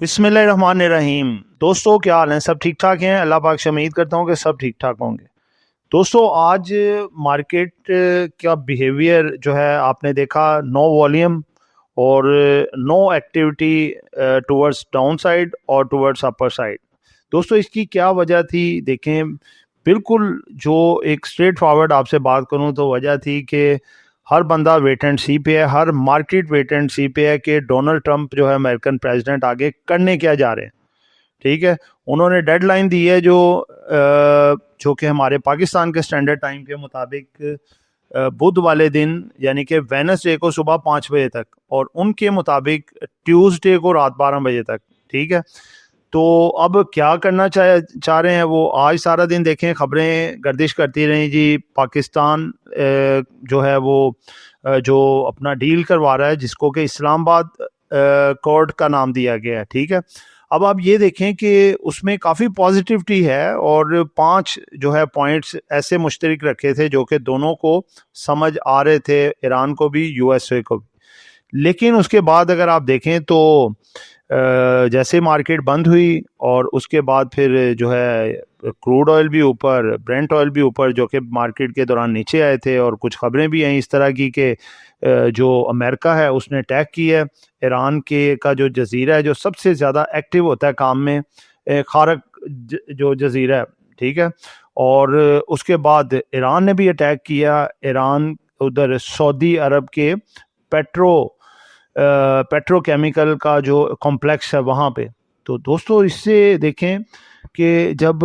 बिस्मिल्लाहिर्रहमानिर्रहीम। दोस्तों, क्या हाल है? सब ठीक ठाक हैं? अल्लाह पाक से उम्मीद करता हूँ कि सब ठीक ठाक होंगे। दोस्तों, आज मार्केट का बिहेवियर जो है आपने देखा, नो वॉल्यूम और no activity towards down side और टुवर्ड्स अपर साइड। दोस्तों, इसकी क्या वजह थी? देखें, बिल्कुल जो एक स्ट्रेट फॉरवर्ड आपसे बात करूं तो वजह थी कि हर बंदा वेट एंड सी पे है, हर मार्केट वेट एंड सी पे है कि डोनाल्ड ट्रंप जो है अमेरिकन प्रेसिडेंट आगे करने क्या जा रहे हैं। ठीक है, उन्होंने डेडलाइन दी है जो कि हमारे पाकिस्तान के स्टैंडर्ड टाइम के मुताबिक बुध वाले दिन यानी कि वेडनेसडे को सुबह 5 बजे तक और उनके मुताबिक ट्यूसडे को रात 12 बजे तक। ठीक है, तो अब क्या करना चाह रहे हैं वो? आज सारा दिन देखें खबरें गर्दिश करती रही जी, पाकिस्तान जो है वो जो अपना डील करवा रहा है जिसको कि इस्लामाबाद कोर्ट का नाम दिया गया है। ठीक है, अब आप ये देखें कि उसमें काफ़ी पॉजिटिविटी है और 5 जो है पॉइंट्स ऐसे मुश्तरक रखे थे जो कि दोनों को समझ आ रहे थे, ईरान को भी यूएसए को भी। लेकिन उसके बाद अगर आप देखें तो जैसे मार्केट बंद हुई और उसके बाद फिर जो है क्रूड ऑयल भी ऊपर, ब्रेंट ऑयल भी ऊपर, जो कि मार्केट के दौरान नीचे आए थे। और कुछ खबरें भी आई इस तरह की कि जो अमेरिका है उसने अटैक किया है ईरान के का जो जजीरा है, जो सबसे ज़्यादा एक्टिव होता है काम में, खारक जो जजीरा है। ठीक है, और उसके बाद ईरान ने भी अटैक किया। ईरान उधर सऊदी अरब के पेट्रोकेमिकल का जो कॉम्प्लेक्स है वहाँ पे। तो दोस्तों, इससे देखें कि जब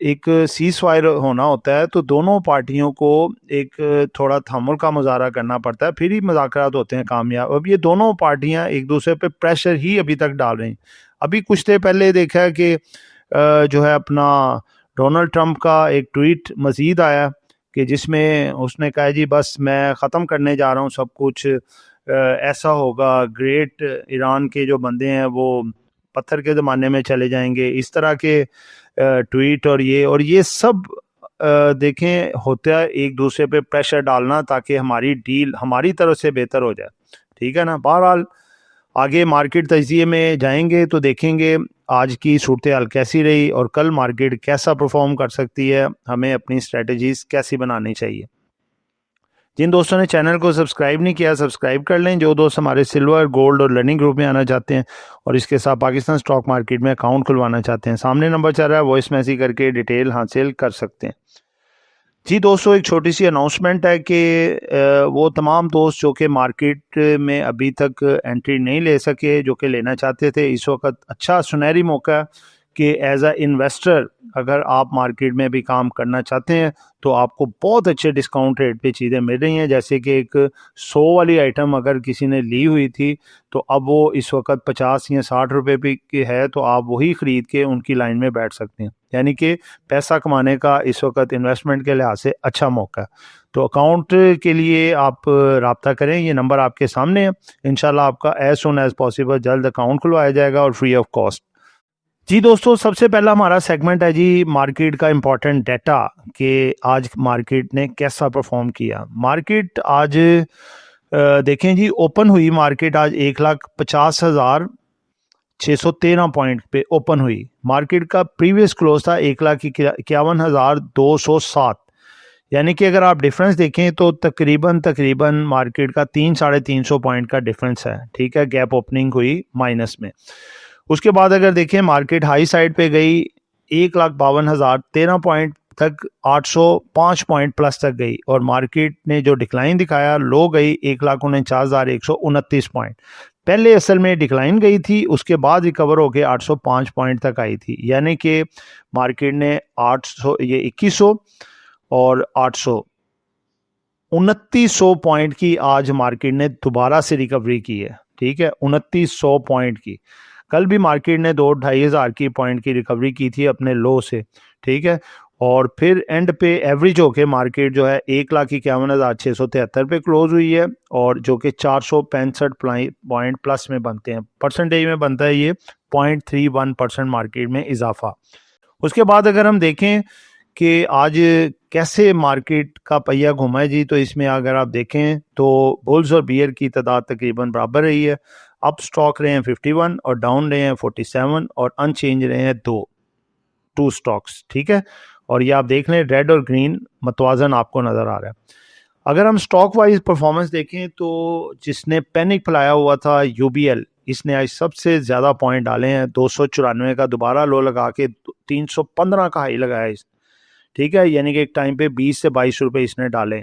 एक सीज फायर होना होता है तो दोनों पार्टियों को एक थोड़ा तहम्मुल का मुजाहरा करना पड़ता है, फिर ही मुज़ाकरात होते हैं कामयाब। अब ये दोनों पार्टियां एक दूसरे पे प्रेशर ही अभी तक डाल रही हैं। अभी कुछ देर पहले देखा है कि जो है अपना डोनाल्ड ट्रंप का एक ट्वीट मजीद आया कि जिसमें उसने कहा जी बस मैं ख़त्म करने जा रहा हूँ सब कुछ, ऐसा होगा, ग्रेट ईरान के जो बंदे हैं वो पत्थर के ज़माने में चले जाएंगे। इस तरह के ट्वीट और ये सब देखें होता है एक दूसरे पे प्रेशर डालना ताकि हमारी डील हमारी तरफ से बेहतर हो जाए। ठीक है ना। बहरहाल आगे मार्केट तजिए में जाएंगे तो देखेंगे आज की सूरत हाल कैसी रही और कल मार्केट कैसा परफॉर्म कर सकती है, हमें अपनी स्ट्रेटजीज कैसी बनानी चाहिए। जिन दोस्तों ने चैनल को सब्सक्राइब नहीं किया, सब्सक्राइब कर लें। जो दोस्त हमारे सिल्वर, गोल्ड और लर्निंग ग्रुप में आना चाहते हैं और इसके साथ पाकिस्तान स्टॉक मार्केट में अकाउंट खुलवाना चाहते हैं, सामने नंबर चल रहा है, वॉइस मैसेज करके डिटेल हासिल कर सकते हैं। जी दोस्तों, एक छोटी सी अनाउंसमेंट है कि वो तमाम दोस्त जो कि मार्केट में अभी तक एंट्री नहीं ले सके, जो कि लेना चाहते थे, इस वक्त अच्छा सुनहरी मौका है कि एज अ इन्वेस्टर अगर आप मार्केट में भी काम करना चाहते हैं तो आपको बहुत अच्छे डिस्काउंट रेट पे चीज़ें मिल रही हैं। जैसे कि एक 100 वाली आइटम अगर किसी ने ली हुई थी तो अब वो इस वक्त 50 या 60 रुपए पे की है, तो आप वही ख़रीद के उनकी लाइन में बैठ सकते हैं। यानी कि पैसा कमाने का इस वक्त इन्वेस्टमेंट के लिहाज से अच्छा मौका है। तो अकाउंट के लिए आप रब्ता करें, ये नंबर आपके सामने है। इंशाल्लाह आपका एज सुन एज पॉसिबल जल्द अकाउंट खुलवाया जाएगा और फ्री ऑफ कॉस्ट। जी दोस्तों, सबसे पहला हमारा सेगमेंट है जी मार्केट का इम्पोर्टेंट डाटा कि आज मार्केट ने कैसा परफॉर्म किया। मार्केट आज देखें जी, ओपन हुई मार्केट आज 1,50,613 पॉइंट पे ओपन हुई। मार्केट का प्रीवियस क्लोज था 1,51,207। यानी कि अगर आप डिफरेंस देखें तो तकरीबन मार्केट का 300-350 पॉइंट का डिफरेंस है। ठीक है, गैप ओपनिंग हुई माइनस में। उसके बाद अगर देखें मार्केट हाई साइड पे गई 1,52,013 पॉइंट तक, 805 पॉइंट प्लस तक गई और मार्केट ने जो डिक्लाइन दिखाया लो गई 1,49,129 पॉइंट। पहले असल में डिक्लाइन गई थी, उसके बाद रिकवर होकर 805 पॉइंट तक आई थी। यानी कि मार्केट ने 2100 और 2900 पॉइंट की आज मार्केट ने दोबारा से रिकवरी की है। ठीक है, 2900 पॉइंट की। कल भी मार्केट ने 2-2.5 हज़ार की पॉइंट की रिकवरी की थी अपने लो से। ठीक है, और फिर एंड पे एवरेज होके मार्केट जो है 1,51,673 पे क्लोज हुई है और जो कि 465 पॉइंट प्लस में बनते हैं। परसेंटेज में बनता है ये 0.31% मार्केट में इजाफा। उसके बाद अगर हम देखें कि आज कैसे मार्केट का पहिया घुमा है जी, तो इसमें अगर आप देखें तो बुल्स और बियर की तादाद तकरीबन बराबर रही है। अप स्टॉक रहे हैं 51 और डाउन रहे हैं 47 और अनचेंज रहे हैं 2 स्टॉक्स, ठीक है। और ये आप देख लें रेड और ग्रीन मतवाजन आपको नज़र आ रहा है। अगर हम स्टॉक वाइज परफॉर्मेंस देखें तो जिसने पैनिक फैलाया हुआ था यूबीएल, इसने आज सबसे ज़्यादा पॉइंट डाले हैं, 294 का दोबारा लो लगा के 315 का हाई लगाया इस, ठीक है, यानी कि एक टाइम पे 20 से 22 रुपए इसने डाले।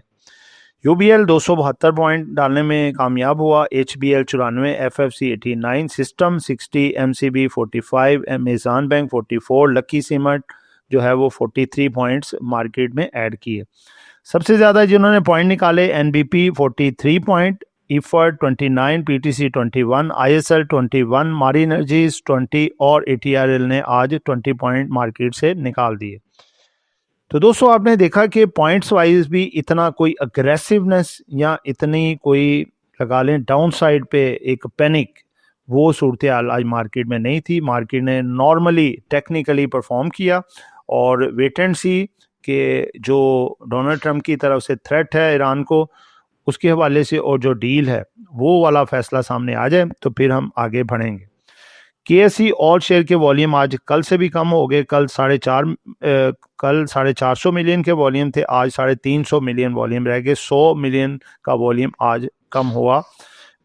यूबीएल 272 पॉइंट डालने में कामयाब हुआ, HBL 94, FFC 89, system 60, MCB 45, Amazon bank 44, lucky cement जो है वो 43 पॉइंट्स मार्केट में ऐड किए। सबसे ज़्यादा जिन्होंने पॉइंट निकाले NBP 43 point, Efert 29, PTC 21, ISL 21, मारी एनर्जीज 20 और एटीआरएल ने आज 20 पॉइंट मार्केट से निकाल दिए। तो दोस्तों आपने देखा कि पॉइंट्स वाइज भी इतना कोई अग्रेसिवनेस या इतनी कोई लगा लें डाउन साइड पे एक पैनिक, वो सूरत हाल आज मार्केट में नहीं थी। मार्केट ने नॉर्मली टेक्निकली परफॉर्म किया और वेट एंड सी कि जो डोनाल्ड ट्रंप की तरफ से थ्रेट है ईरान को, उसके हवाले से और जो डील है वो वाला फैसला सामने आ जाए तो फिर हम आगे बढ़ेंगे। केएसई ऑल शेयर के वॉल्यूम आज कल से भी कम हो गए। कल 450 मिलियन के वॉल्यूम थे, आज 350 मिलियन वॉल्यूम रह गए। 100 मिलियन का वॉल्यूम आज कम हुआ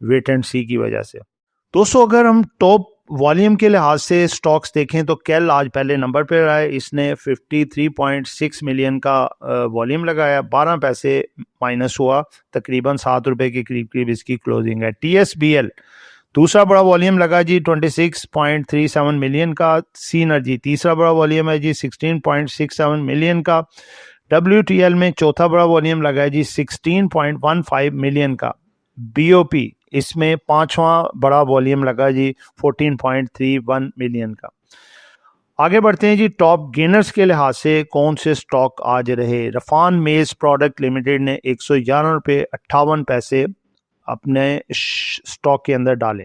वेट एंड सी की वजह से। दोस्तों अगर हम टॉप वॉल्यूम के लिहाज से स्टॉक्स देखें तो कैल आज पहले नंबर पर रहा है, इसने 53.6 मिलियन का वॉल्यूम लगाया, 12 पैसे माइनस हुआ, तकरीबन 7 रुपए के करीब करीब इसकी क्लोजिंग है। टीएसबीएल दूसरा बड़ा वॉल्यूम लगा जी 26.37 मिलियन का। सी एनर्जी तीसरा बड़ा वॉल्यूम है जी 16.67 मिलियन का। डब्ल्यूटीएल में चौथा बड़ा वॉल्यूम लगा है जी 16.15 मिलियन का। बीओपी इसमें पांचवा बड़ा वॉल्यूम लगा जी 14.31 मिलियन का। आगे बढ़ते हैं जी टॉप गेनर्स के लिहाज से कौन से स्टॉक आज रहे। रफान मेज प्रोडक्ट लिमिटेड ने 111 रुपये 58 पैसे अपने स्टॉक के अंदर डाले।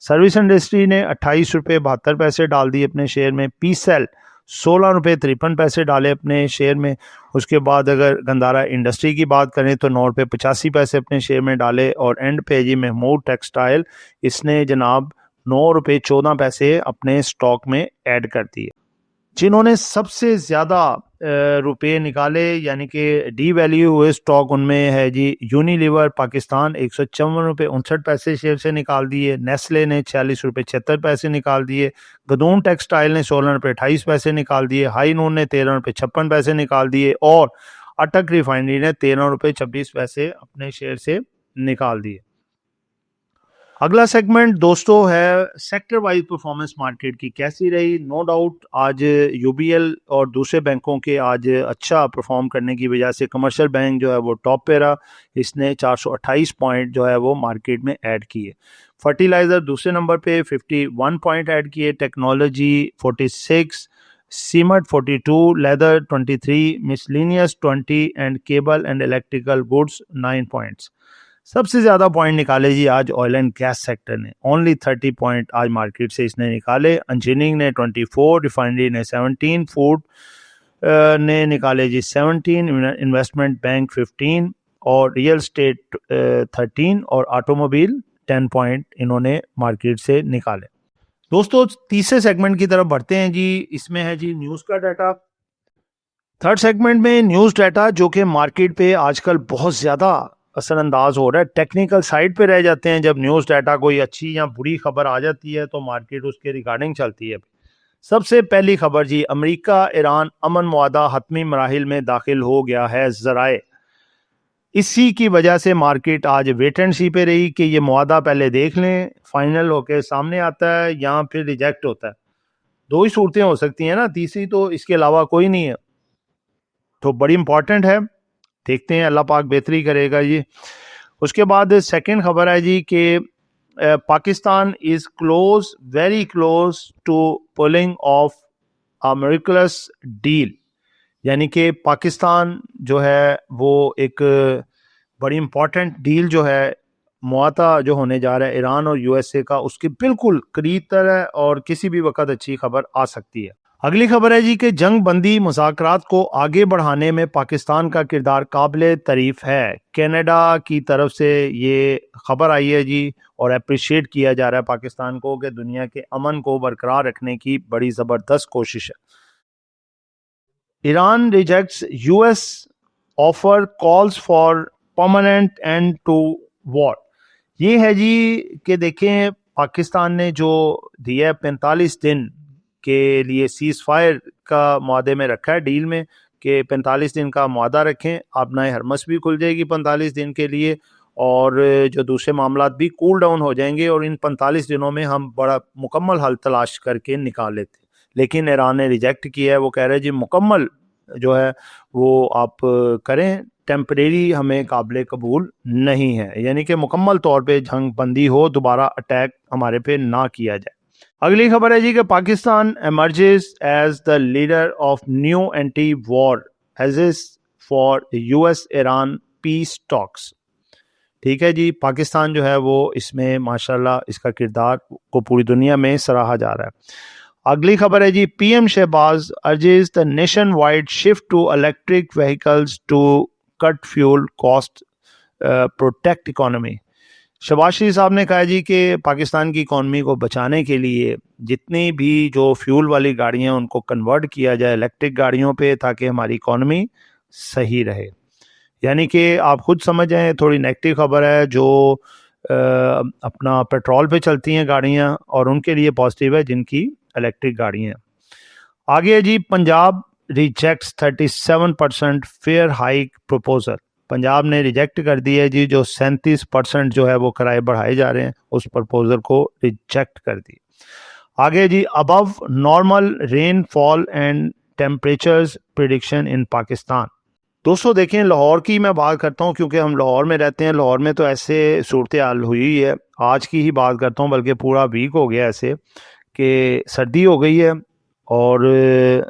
सर्विस इंडस्ट्री ने 28 रुपये 72 पैसे डाल दिए अपने शेयर में। पीसेल 16 रुपये 53 पैसे डाले अपने शेयर में। उसके बाद अगर गंदारा इंडस्ट्री की बात करें तो 9 रुपये 85 पैसे अपने शेयर में डाले। और एंड पे जी महमूद टेक्सटाइल, इसने जनाब 9 रुपये 14 पैसे अपने स्टॉक में ऐड कर दिए। जिन्होंने सबसे ज़्यादा रुपए निकाले यानी कि डी वैल्यू हुए स्टॉक, उनमें है जी यूनिलीवर पाकिस्तान 154 रुपये 59 पैसे शेयर से निकाल दिए। नेस्ले ने 46 रुपये 76 पैसे निकाल दिए। गदूम टेक्सटाइल ने 16 रुपये 28 पैसे निकाल दिए। हाई नून ने 13 रुपये 56 पैसे निकाल दिए। और अटक रिफाइनरी ने 13 रुपये 26 पैसे अपने शेयर से निकाल दिए। अगला सेगमेंट दोस्तों है सेक्टर वाइज परफॉर्मेंस मार्केट की कैसी रही। नो डाउट आज यूबीएल और दूसरे बैंकों के आज अच्छा परफॉर्म करने की वजह से कमर्शियल बैंक जो है वो टॉप पे रहा, इसने 428 पॉइंट जो है वो मार्केट में ऐड किए। फर्टिलाइज़र दूसरे नंबर पे 51 पॉइंट ऐड किए। Technology 46, cement 42, leather 23, miscellaneous 20 and cable and electrical goods 9 points. सबसे ज़्यादा पॉइंट निकाले जी आज ऑयल एंड गैस सेक्टर ने, ओनली 30 पॉइंट आज मार्केट से इसने निकाले। इंजीनियरिंग ने 24, रिफाइनरी ने 17, फूड ने निकाले जी 17, इन्वेस्टमेंट बैंक 15 और रियल स्टेट 13 और ऑटोमोबाइल 10 पॉइंट इन्होंने मार्केट से निकाले। दोस्तों तीसरे सेगमेंट की तरफ बढ़ते हैं जी। इसमें है जी न्यूज़ का डाटा। थर्ड सेगमेंट में न्यूज़ डाटा जो कि मार्केट पे आजकल बहुत ज़्यादा असरअंदाज हो रहा है। टेक्निकल साइड पे रह जाते हैं जब न्यूज़ डाटा कोई अच्छी या बुरी खबर आ जाती है तो मार्केट उसके रिगार्डिंग चलती है। सबसे पहली खबर जी, अमेरिका ईरान अमन मुआहदा हतमी मराहिल में दाखिल हो गया है ज़राए। इसी की वजह से मार्केट आज वेट एंड सी पे रही कि ये मुआहदा पहले देख लें, फाइनल होके सामने आता है या फिर रिजेक्ट होता है। दो ही सूरतें हो सकती हैं ना, तीसरी तो इसके अलावा कोई नहीं है। तो बड़ी इंपॉर्टेंट है, देखते हैं अल्लाह पाक बेहतरी करेगा जी। उसके बाद सेकंड खबर है जी कि Pakistan is close, very close to pulling off a miraculous deal, यानी कि पाकिस्तान जो है वो एक बड़ी इंपॉर्टेंट डील जो है मुआहदा जो होने जा रहा है ईरान और यूएसए का, उसके बिल्कुल करीब तर है और किसी भी वक्त अच्छी खबर आ सकती है। अगली खबर है जी कि जंग बंदी मुज़ाकरात को आगे बढ़ाने में पाकिस्तान का किरदार काबिल तारीफ है। कनाडा की तरफ से ये खबर आई है जी, और अप्रिशिएट किया जा रहा है पाकिस्तान को कि दुनिया के अमन को बरकरार रखने की बड़ी ज़बरदस्त कोशिश है। Iran rejects US offer, calls for permanent end to war. ये है जी कि देखें, पाकिस्तान ने जो दिया 45 दिन के लिए सीज फायर का मुआदे में रखा है, डील में, कि 45 दिन का मुआदा रखें, आपनाए हरमस भी खुल जाएगी 45 दिन के लिए, और जो दूसरे मामला भी कूल डाउन हो जाएंगे, और इन 45 दिनों में हम बड़ा मुकम्मल हल तलाश करके निकाल लेते। लेकिन ईरान ने रिजेक्ट किया है। वो कह रहे हैं जी मुकम्मल जो है वो आप करें, टेम्परेरी हमें काबिल कबूल नहीं है, यानी कि मुकम्मल तौर पे जंग बंदी हो, दोबारा अटैक हमारे पे ना किया जाए। अगली खबर है जी कि Pakistan emerges as the leader of new anti war hedges for US Iran peace talks. ठीक है जी, पाकिस्तान जो है वो इसमें माशाल्लाह इसका किरदार को पूरी दुनिया में सराहा जा रहा है। अगली खबर है जी, PM Shehbaz urges the nationwide shift to electric vehicles to cut fuel cost, protect economy. Shehbaz Sharif साहब ने कहा जी कि पाकिस्तान की इकॉनमी को बचाने के लिए जितनी भी जो फ्यूल वाली गाड़ियां उनको कन्वर्ट किया जाए इलेक्ट्रिक गाड़ियों पे, ताकि हमारी इकॉनमी सही रहे। यानी कि आप खुद समझ जाएं, थोड़ी नेगेटिव खबर है जो अपना पेट्रोल पे चलती हैं गाड़ियां, और उनके लिए पॉजिटिव है जिनकी इलेक्ट्रिक गाड़ियां। आगे है जी, Punjab rejects 37% fare hike proposal. Punjab ने रिजेक्ट कर दिया है जी, जो 37% जो है वो किराए बढ़ाए जा रहे हैं, उस प्रपोजल को रिजेक्ट कर दिया। आगे जी, above normal rainfall and temperatures prediction in Pakistan. दोस्तों देखें, लाहौर की मैं बात करता हूँ क्योंकि हम लाहौर में रहते हैं। लाहौर में तो ऐसे सूरत हाल हुई है, आज की ही बात करता हूँ, बल्कि पूरा वीक हो गया ऐसे कि सर्दी हो गई है, और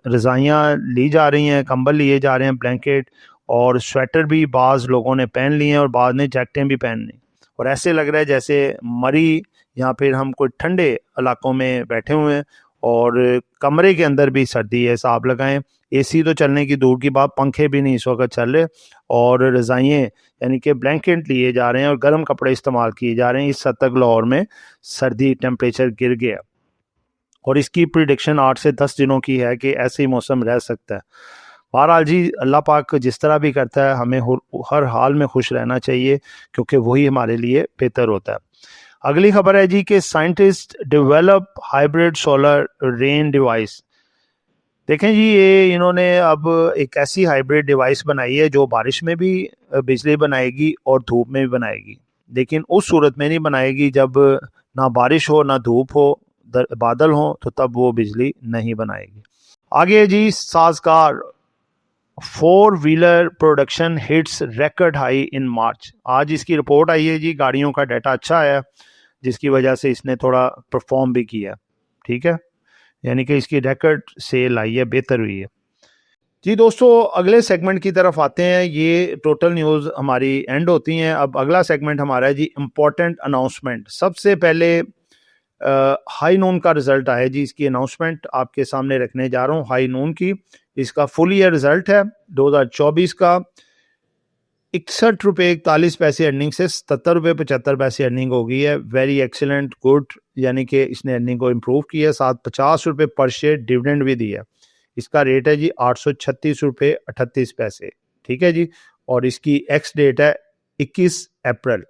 रज़ाइयाँ ली जा रही हैं, कंबल लिए जा रहे हैं, ब्लैंकेट और स्वेटर भी बाज़ लोगों ने पहन लिए हैं, और बाद ने जैकेटें भी पहन ली, और ऐसे लग रहा है जैसे मरी या फिर हम कोई ठंडे इलाकों में बैठे हुए हैं, और कमरे के अंदर भी सर्दी है। हिसाब लगाएं, एसी तो चलने की दूर की बात, पंखे भी नहीं इस वक्त चल रहे, और रज़ाइयाँ यानी कि ब्लैंकेट लिए जा रहे हैं और गर्म कपड़े इस्तेमाल किए जा रहे हैं। इस हद तक लाहौर में सर्दी टेम्परेचर गिर गया, और इसकी प्रिडिक्शन 8 से 10 दिनों की है कि ऐसे ही मौसम रह सकता है। बहरहाल जी, अल्लाह पाक जिस तरह भी करता है, हमें हर हाल में खुश रहना चाहिए, क्योंकि वही हमारे लिए बेहतर होता है। अगली खबर है जी कि scientist develop hybrid solar rain device. देखें जी, ये इन्होंने अब एक ऐसी हाइब्रिड डिवाइस बनाई है जो बारिश में भी बिजली बनाएगी और धूप में भी बनाएगी, लेकिन उस सूरत में नहीं बनाएगी जब ना बारिश हो ना धूप हो, बादल हो, तो तब वो बिजली नहीं बनाएगी। आगे जी, Sazgar 4 wheeler production hits record high in March. आज इसकी रिपोर्ट आई है जी, गाड़ियों का डाटा अच्छा आया, जिसकी वजह से इसने थोड़ा परफॉर्म भी किया। ठीक है, यानी कि इसकी रिकॉर्ड सेल आई है, बेहतर हुई है जी। दोस्तों अगले सेगमेंट की तरफ आते हैं। ये टोटल न्यूज़ हमारी एंड होती हैं। अब अगला सेगमेंट हमारा है जी, इम्पोर्टेंट अनाउंसमेंट। सबसे पहले हाई नून का रिजल्ट आया जी, इसकी अनाउंसमेंट आपके सामने रखने जा रहा हूँ। हाई नून की इसका फुल ईयर रिजल्ट है 2024 का। 61 रुपये 41 पैसे अर्निंग से 77 रुपये 75 पैसे अर्निंग हो गई है। वेरी एक्सीलेंट, गुड, यानी कि इसने अर्निंग को इम्प्रूव किया। साथ 50 रुपये पर शेयर डिविडेंड भी दिया। इसका रेट है जी 836 रुपये 38 पैसे। ठीक है जी, और इसकी एक्स डेट है 21 अप्रैल।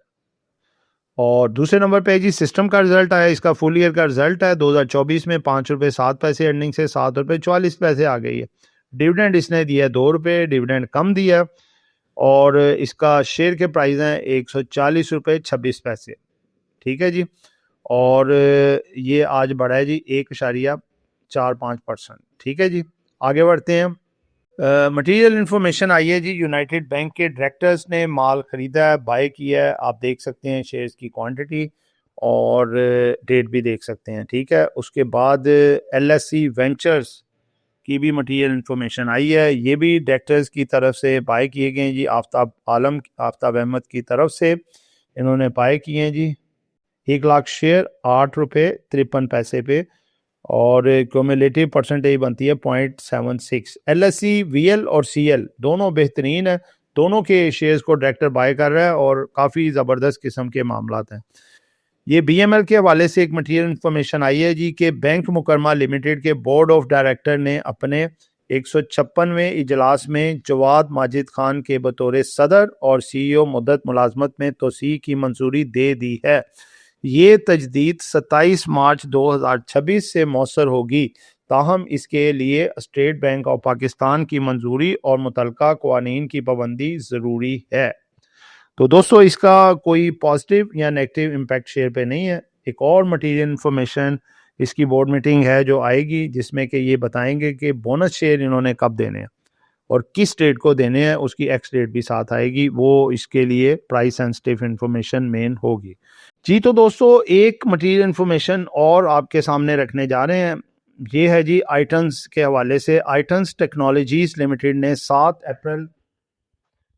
और दूसरे नंबर पे जी सिस्टम का रिजल्ट आया। इसका फुल ईयर का रिजल्ट है 2024 में 5 रुपये 7 पैसे अर्निंग से 7 रुपये 44 पैसे आ गई है। डिविडेंड इसने दिया 2 रुपये, डिविडेंड कम दिया, और इसका शेयर के प्राइस हैं 140 रुपये 26 पैसे। ठीक है जी, और ये आज बढ़ा है जी 1.45%। ठीक है जी, आगे बढ़ते हैं। मटेरियल इन्फॉर्मेशन आई है जी, यूनाइटेड बैंक के डायरेक्टर्स ने माल ख़रीदा है, बाय किया है। आप देख सकते हैं शेयर्स की क्वांटिटी, और डेट भी देख सकते हैं। ठीक है, उसके बाद LSE वेंचर्स की भी मटेरियल इन्फॉर्मेशन आई है। ये भी डायरेक्टर्स की तरफ से बाय किए गए हैं जी। आफ्ताब अहमद की तरफ से इन्होंने बाय किए हैं जी। 1 लाख शेयर 8 रुपये 53 पैसे पे और क्यूमुलेटिव परसेंटेज बनती है 0.76। LSE, VL और CL दोनों बेहतरीन है, दोनों के शेयर्स को डायरेक्टर बाय कर रहा है और काफ़ी ज़बरदस्त किस्म के मामलात हैं। ये BML के हवाले से एक मटीरियल इन्फॉर्मेशन आई है जी कि बैंक मुकरमा लिमिटेड के बोर्ड ऑफ डायरेक्टर ने अपने 156वें इजलास में जवाद माजिद खान के बतौर सदर और CEO मुद्दत मुलाजमत में तोसी की मंजूरी दे दी है। ये तजदीद 27 मार्च 2026 से मौसर होगी, ताहम इसके लिए स्टेट बैंक ऑफ पाकिस्तान की मंजूरी और मुतलका कवानीन की पाबंदी ज़रूरी है। तो दोस्तों इसका कोई पॉजिटिव या नेगेटिव इम्पैक्ट शेयर पे नहीं है। एक और मटीरियल इन्फॉर्मेशन इसकी बोर्ड मीटिंग है जो आएगी, जिसमें कि ये बताएंगे कि बोनस शेयर इन्होंने कब देने हैं और किस डेट को देने हैं, उसकी एक्स डेट भी साथ आएगी। वो इसके लिए प्राइस सेंसिटिव इन्फॉर्मेशन मेन होगी जी। तो दोस्तों एक मटीरियल इन्फॉर्मेशन और आपके सामने रखने जा रहे हैं, ये है जी आइटन्स के हवाले से। आइटन्स टेक्नोलॉजीज लिमिटेड ने 7 अप्रैल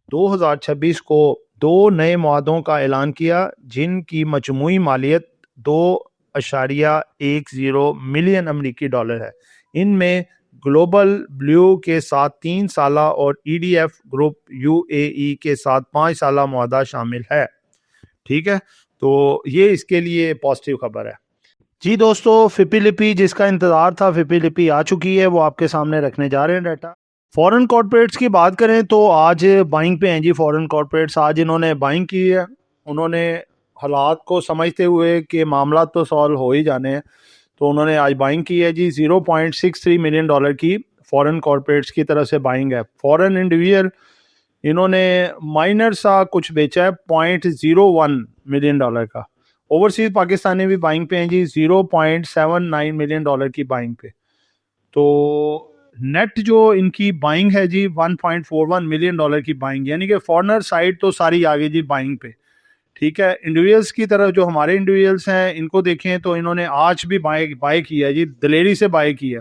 2026 को 2 नए मुआहदों का ऐलान किया, जिनकी मजमूई मालियत 2.10 मिलियन अमरीकी डॉलर है। इनमें ग्लोबल ब्लू के साथ 3 साला और EDF ग्रुप UAE के साथ 5 साला मुआहदा शामिल है। ठीक है, तो ये इसके लिए पॉजिटिव खबर है जी। दोस्तों फिपीलिपी जिसका इंतजार था, फिपीलिपी आ चुकी है, वो आपके सामने रखने जा रहे हैं डाटा। फॉरेन कॉर्पोरेट्स की बात करें तो आज बाइंग पे हैं जी। फॉरेन कॉर्पोरेट्स आज इन्होंने बाइंग की है। उन्होंने हालात को समझते हुए कि मामला तो सॉल्व हो ही जाने हैं, तो उन्होंने आज बाइंग की है जी। 0.63 मिलियन डॉलर की फॉरेन कॉर्पोरेट्स की तरफ से बाइंग है। फॉरेन इंडिविजुअल इन्होंने माइनर सा कुछ बेचा है 0.01 मिलियन डॉलर का। ओवरसीज पाकिस्तानी भी बाइंग पे हैं जी, 0.79 मिलियन डॉलर की बाइंग पे। तो नेट जो इनकी बाइंग है जी 1.41 मिलियन डॉलर की बाइंग, यानी कि फॉरनर साइड तो सारी आ गई जी बाइंग पे। ठीक है, इंडिविजुअल्स की तरफ जो हमारे इंडिविजुअल्स हैं इनको देखें तो इन्होंने आज भी बाय किया है जी, दलेरी से बाय की है।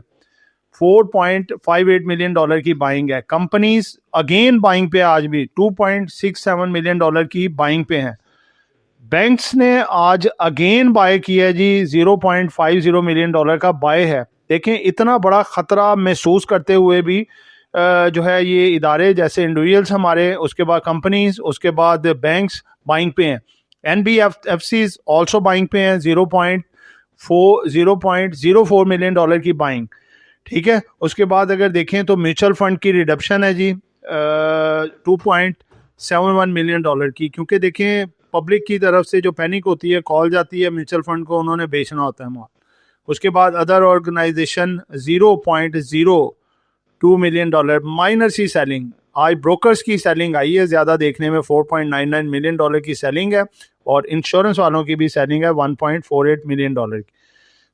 4.58 मिलियन डॉलर की बाइंग है। कंपनीज अगेन बाइंग पे आज भी 2.67 मिलियन डॉलर की बाइंग पे हैं। बैंक्स ने आज अगेन बाय किया है जी, 0.50 मिलियन डॉलर का बाय है। देखें इतना बड़ा खतरा महसूस करते हुए भी जो है ये इदारे जैसे इंडिविजुअल्स हमारे, उसके बाद कंपनीज, उसके बाद बैंक्स बाइंग पे हैं। NBFCs ऑल्सो बाइंग पे हैं, 0.04 मिलियन डॉलर की बाइंग। ठीक है, उसके बाद अगर देखें तो म्यूचुअल फंड की रिडप्शन है जी 2.71 मिलियन डॉलर की, क्योंकि देखें पब्लिक की तरफ से जो पैनिक होती है, कॉल जाती है म्यूचुअल फंड को, उन्होंने बेचना होता है माल। उसके बाद other organization 0.02 million dollar minor सी सेलिंग। आज ब्रोकर्स की सेलिंग आई है ज़्यादा देखने में, 4.99 मिलियन डॉलर की सेलिंग है, और इंश्योरेंस वालों की भी सेलिंग है 1.48 मिलियन डॉलर की।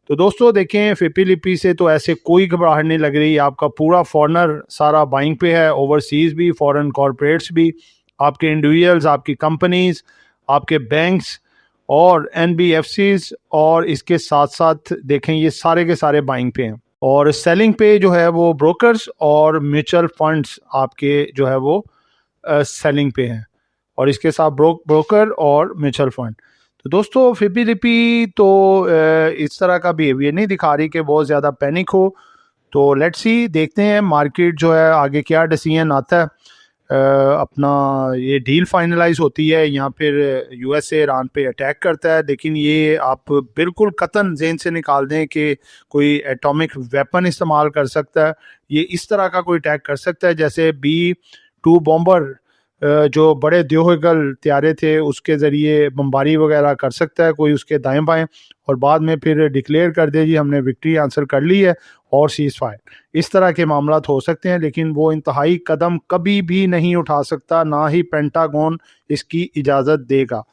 तो दोस्तों देखें फिपीलिपी से तो ऐसे कोई घबराहट नहीं लग रही। आपका पूरा फॉरनर सारा बाइंग पे है, ओवरसीज भी, फॉरेन कॉर्पोरेट्स भी, आपके इंडिविजुअल्स, आपकी कंपनीज, आपके बैंक्स और NBFCs, और इसके साथ साथ देखें ये सारे के सारे बाइंग पे हैं। और सेलिंग पे जो है वो ब्रोकर्स और म्यूचुअल फंड्स आपके जो है वो सेलिंग पे हैं, और इसके साथ ब्रोकर और म्यूचुअल फंड। तो दोस्तों फिपीलिपी तो इस तरह का बिहेवियर नहीं दिखा रही कि बहुत ज़्यादा पैनिक हो। तो लेट्स सी, देखते हैं मार्केट जो है आगे क्या डिसीजन आता है। अपना ये डील फाइनलाइज होती है या फिर USA ईरान पे अटैक करता है, लेकिन ये आप बिल्कुल कतन ज़हन से निकाल दें कि कोई एटॉमिक वेपन इस्तेमाल कर सकता है। ये इस तरह का कोई अटैक कर सकता है जैसे B-2 बॉम्बर जो बड़े द्योहगल त्यारे थे उसके ज़रिए बमबारी वगैरह कर सकता है कोई उसके दाएं बाएं, और बाद में फिर डिक्लेयर कर दे जी हमने विक्ट्री हासिल कर ली है और सीज फायर। इस तरह के मामला हो सकते हैं, लेकिन वो इंतहाई कदम कभी भी नहीं उठा सकता, ना ही पेंटागन इसकी इजाज़त देगा।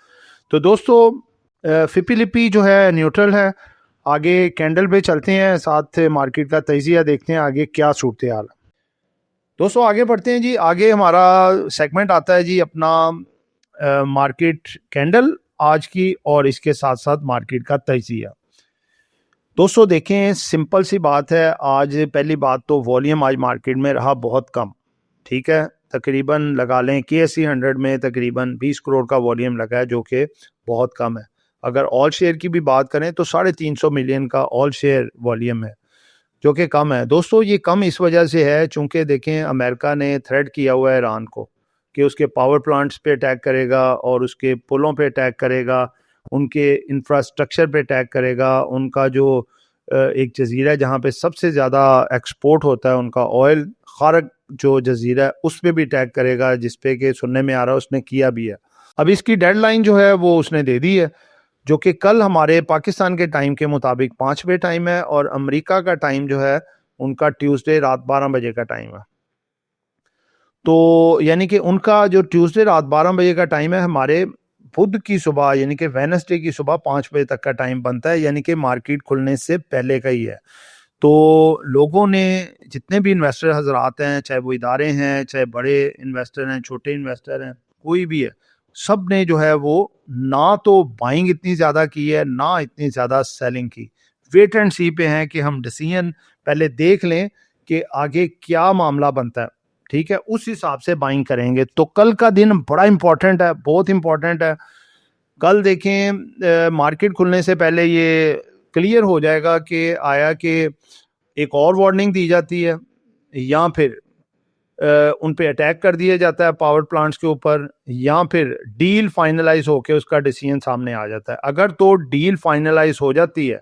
तो दोस्तों फिपीलिपी जो है न्यूट्रल है। आगे कैंडल पे चलते हैं, साथ मार्केट का तजिया देखते हैं आगे क्या सूरत हाल है। दोस्तों आगे बढ़ते हैं जी। आगे हमारा सेगमेंट आता है जी अपना मार्केट कैंडल आज की, और इसके साथ साथ मार्केट का तजिया। दोस्तों देखें सिंपल सी बात है, आज पहली बात तो वॉल्यूम आज मार्केट में रहा बहुत कम। ठीक है, तकरीबन लगा लें KSE 100 में तकरीबन 20 करोड़ का वॉल्यूम लगा है, जो कि बहुत कम है। अगर ऑल शेयर की भी बात करें तो 350 मिलियन का ऑल शेयर वॉल्यूम है, जो कि कम है दोस्तों। ये कम इस वजह से है चूंकि देखें अमेरिका ने थ्रेट किया हुआ है ईरान को कि उसके पावर प्लांट्स पे अटैक करेगा और उसके पुलों पे अटैक करेगा, उनके इंफ्रास्ट्रक्चर पे अटैक करेगा, उनका जो एक जजीरा है जहाँ पे सबसे ज़्यादा एक्सपोर्ट होता है उनका ऑयल, खारक जो जजीरा है उस पर भी अटैक करेगा, जिसपे कि सुनने में आ रहा है उसने किया भी है। अब इसकी डेडलाइन जो है वो उसने दे दी है, जो कि कल हमारे पाकिस्तान के टाइम के मुताबिक 5 बजे टाइम है, और अमेरिका का टाइम जो है उनका ट्यूसडे रात 12 बजे का टाइम है। तो यानी कि उनका जो ट्यूसडे रात 12 बजे का टाइम है, हमारे बुध की सुबह यानी कि वेडनेसडे की सुबह 5 बजे तक का टाइम बनता है, यानी कि मार्केट खुलने से पहले का ही है। तो लोगों ने, जितने भी इन्वेस्टर हजरात हैं, चाहे वो इदारे हैं, चाहे बड़े इन्वेस्टर हैं, छोटे इन्वेस्टर हैं, कोई भी है, सब ने जो है वो ना तो बाइंग इतनी ज़्यादा की है ना इतनी ज़्यादा सेलिंग की। वेट एंड सी पे हैं कि हम डिसीजन पहले देख लें कि आगे क्या मामला बनता है, ठीक है, उस हिसाब से बाइंग करेंगे। तो कल का दिन बड़ा इंपॉर्टेंट है, बहुत इंपॉर्टेंट है। कल देखें मार्केट खुलने से पहले ये क्लियर हो जाएगा कि आया कि एक और वार्निंग दी जाती है या फिर उन पे अटैक कर दिया जाता है पावर प्लांट्स के ऊपर, या फिर डील फाइनलाइज होके उसका डिसीजन सामने आ जाता है। अगर तो डील फाइनलाइज हो जाती है,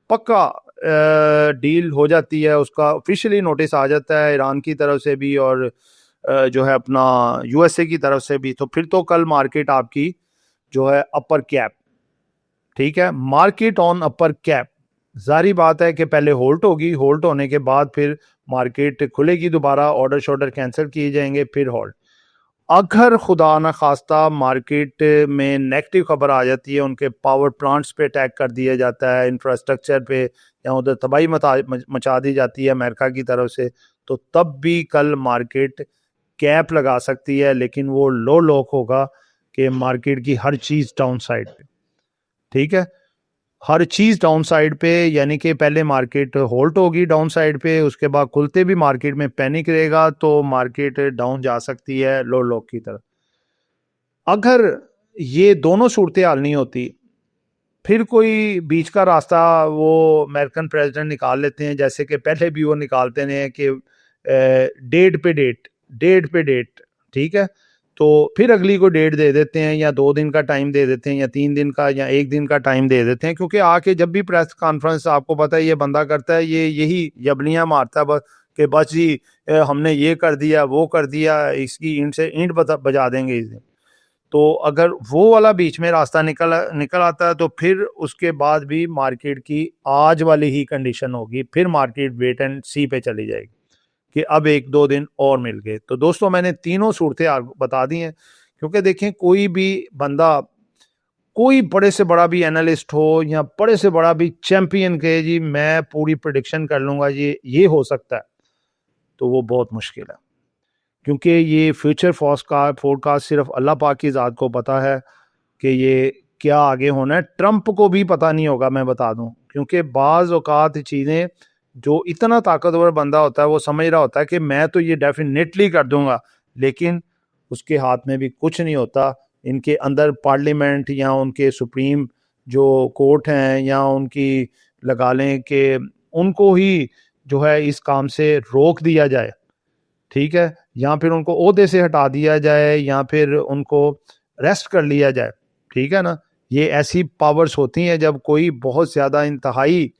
पक्का डील हो जाती है, उसका ऑफिशियली नोटिस आ जाता है ईरान की तरफ से भी और जो है अपना यूएसए की तरफ से भी, तो फिर तो कल मार्केट आपकी जो है अपर कैप, ठीक है, मार्केट ऑन अपर कैप। जारी बात है कि पहले होल्ड होगी, होल्ड होने के बाद फिर मार्केट खुलेगी दोबारा, ऑर्डर शॉर्डर कैंसिल किए जाएंगे, फिर होल्ड। अगर खुदा न खास्ता मार्केट में नेगेटिव खबर आ जाती है, उनके पावर प्लांट्स पे अटैक कर दिया जाता है, इंफ्रास्ट्रक्चर पे या उधर तबाही मचा दी जाती है अमेरिका की तरफ से, तो तब भी कल मार्केट कैप लगा सकती है, लेकिन वो लो लॉक होगा कि मार्केट की हर चीज़ डाउन साइड पे, ठीक है, हर चीज डाउन साइड पे, यानी कि पहले मार्केट होल्ड होगी डाउन साइड पे, उसके बाद खुलते भी मार्केट में पैनिक रहेगा तो मार्केट डाउन जा सकती है लो लॉक की तरफ। अगर ये दोनों सूरत हाल नहीं होती, फिर कोई बीच का रास्ता वो अमेरिकन प्रेसिडेंट निकाल लेते हैं, जैसे कि पहले भी वो निकालते हैं कि डेट पे डेट, ठीक है, तो फिर अगली को डेट दे देते हैं, या 2 दिन का टाइम दे देते हैं, या 3 दिन का, या 1 दिन का टाइम दे देते हैं, क्योंकि आके जब भी प्रेस कॉन्फ्रेंस आपको पता है ये बंदा करता है, ये यही यबलियां मारता है बस कि बस जी हमने ये कर दिया वो कर दिया, इसकी ईंट से ईंट बजा देंगे इस दिन। तो अगर वो वाला बीच में रास्ता निकल आता है तो फिर उसके बाद भी मार्केट की आज वाली ही कंडीशन होगी, फिर मार्केट वेट एंड सी पे चली जाएगी कि अब 1-2 दिन और मिल गए। तो दोस्तों मैंने तीनों सूरतें आपको बता दी हैं, क्योंकि देखें कोई भी बंदा, कोई बड़े से बड़ा भी एनालिस्ट हो या बड़े से बड़ा भी चैंपियन कहे जी मैं पूरी प्रेडिक्शन कर लूंगा ये हो सकता है, तो वो बहुत मुश्किल है, क्योंकि ये फ्यूचर फोरकास्ट सिर्फ अल्लाह पाक की ज़ात को पता है कि ये क्या आगे होना है। ट्रंप को भी पता नहीं होगा, मैं बता दूं, क्योंकि बाज़ औकात चीज़ें जो इतना ताकतवर बंदा होता है वो समझ रहा होता है कि मैं तो ये डेफिनेटली कर दूंगा, लेकिन उसके हाथ में भी कुछ नहीं होता। इनके अंदर पार्लियामेंट या उनके सुप्रीम जो कोर्ट हैं या उनकी लगा लें कि उनको ही जो है इस काम से रोक दिया जाए, ठीक है, या फिर उनको ओहदे से हटा दिया जाए, या फिर उनको रेस्ट कर लिया जाए, ठीक है ना। ये ऐसी पावर्स होती हैं जब कोई बहुत ज़्यादा इंतहाई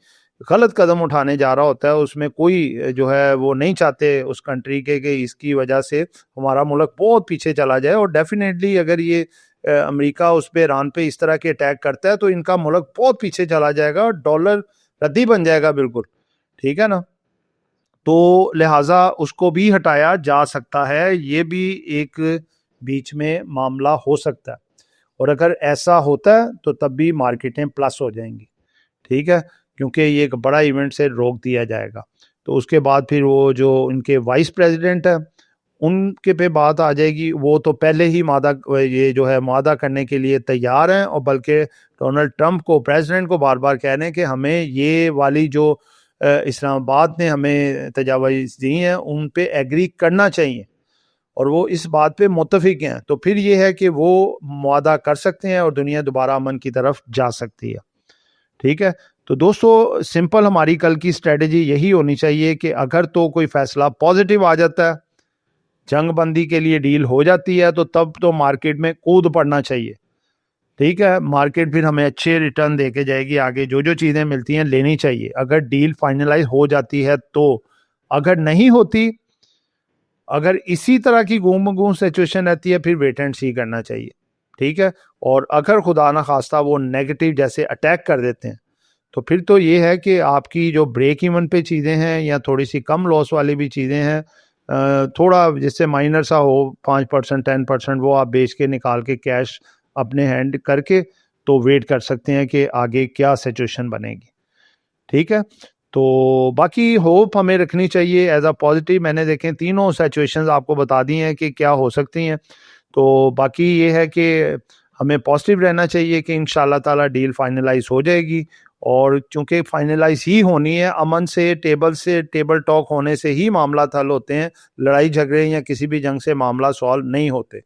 गलत कदम उठाने जा रहा होता है, उसमें कोई जो है वो नहीं चाहते उस कंट्री के कि इसकी वजह से हमारा मुल्क बहुत पीछे चला जाए। और डेफिनेटली अगर ये अमेरिका उस पर ईरान पे इस तरह के अटैक करता है तो इनका मुल्क बहुत पीछे चला जाएगा और डॉलर रद्दी बन जाएगा बिल्कुल, ठीक है ना। तो लिहाजा उसको भी हटाया जा सकता है, ये भी एक बीच में मामला हो सकता है, और अगर ऐसा होता है तो तब भी मार्केटें प्लस हो जाएंगी, ठीक है, क्योंकि ये एक बड़ा इवेंट से रोक दिया जाएगा। तो उसके बाद फिर वो जो इनके वाइस प्रेसिडेंट है उनके पे बात आ जाएगी, वो तो पहले ही ये जो है मादा करने के लिए तैयार हैं, और बल्कि डोनाल्ड ट्रंप को, प्रेसिडेंट को बार बार कह रहे हैं कि हमें ये वाली जो इस्लामाबाद ने हमें तजावीज़ दी हैं उन पे एग्री करना चाहिए, और वो इस बात पे मुत्तफिक हैं, तो फिर ये है कि वो मुआदा कर सकते हैं और दुनिया दोबारा अमन की तरफ जा सकती है। ठीक है, तो दोस्तों सिंपल हमारी कल की स्ट्रेटजी यही होनी चाहिए कि अगर तो कोई फैसला पॉजिटिव आ जाता है, जंग बंदी के लिए डील हो जाती है, तो तब तो मार्केट में कूद पड़ना चाहिए। ठीक है, मार्केट फिर हमें अच्छे रिटर्न दे के जाएगी, आगे जो जो चीज़ें मिलती हैं लेनी चाहिए अगर डील फाइनलाइज हो जाती है तो। अगर नहीं होती, अगर इसी तरह की गूम सिचुएशन रहती है, फिर वेट एंड सी करना चाहिए। ठीक है, और अगर खुदा ना खास्ता वो नेगेटिव जैसे अटैक कर देते हैं, तो फिर तो ये है कि आपकी जो ब्रेक इवन पे चीज़ें हैं या थोड़ी सी कम लॉस वाली भी चीज़ें हैं, थोड़ा जिससे माइनर सा हो 5% 10%, वो आप बेच के निकाल के कैश अपने हैंड करके तो वेट कर सकते हैं कि आगे क्या सिचुएशन बनेगी। ठीक है, तो बाकी होप हमें रखनी चाहिए एज अ पॉजिटिव। मैंने देखें तीनों सिचुएशंस आपको बता दी हैं कि क्या हो सकती हैं, तो बाकी ये है कि हमें पॉजिटिव रहना चाहिए कि इंशाल्लाह ताला डील फाइनलाइज हो जाएगी, और चूंकि फाइनलाइज ही होनी है, अमन से टेबल टॉक होने से ही मामला हल होते हैं, लड़ाई झगड़े या किसी भी जंग से मामला सॉल्व नहीं होते।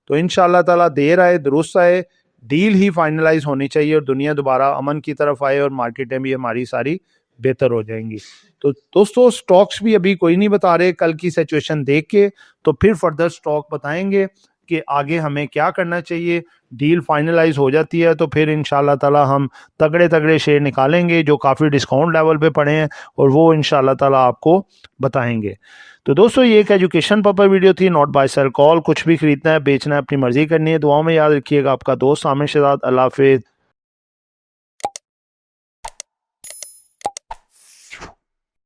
तो इंशाल्लाह ताला देर आए दुरुस्त आए, डील ही फाइनलाइज होनी चाहिए और दुनिया दोबारा अमन की तरफ आए और मार्केटें भी हमारी सारी बेहतर हो जाएंगी। तो दोस्तों स्टॉक्स भी अभी कोई नहीं बता रहे, कल की सिचुएशन देख के तो फिर फर्दर स्टॉक बताएंगे कि आगे हमें क्या करना चाहिए। डील फाइनलाइज हो जाती है तो फिर इंशाल्लाह ताला हम तगड़े तगड़े शेयर निकालेंगे जो काफ़ी डिस्काउंट लेवल पे पड़े हैं, और वो इंशाल्लाह ताला आपको बताएंगे। तो दोस्तों ये एक एजुकेशन पर्पस वीडियो थी, नॉट बाय सेल कॉल। कुछ भी खरीदना है बेचना है अपनी मर्जी करनी है। दुआओं में याद रखिएगा। आपका दोस्त आमिर शहजाद। अल्लाह हाफिज़।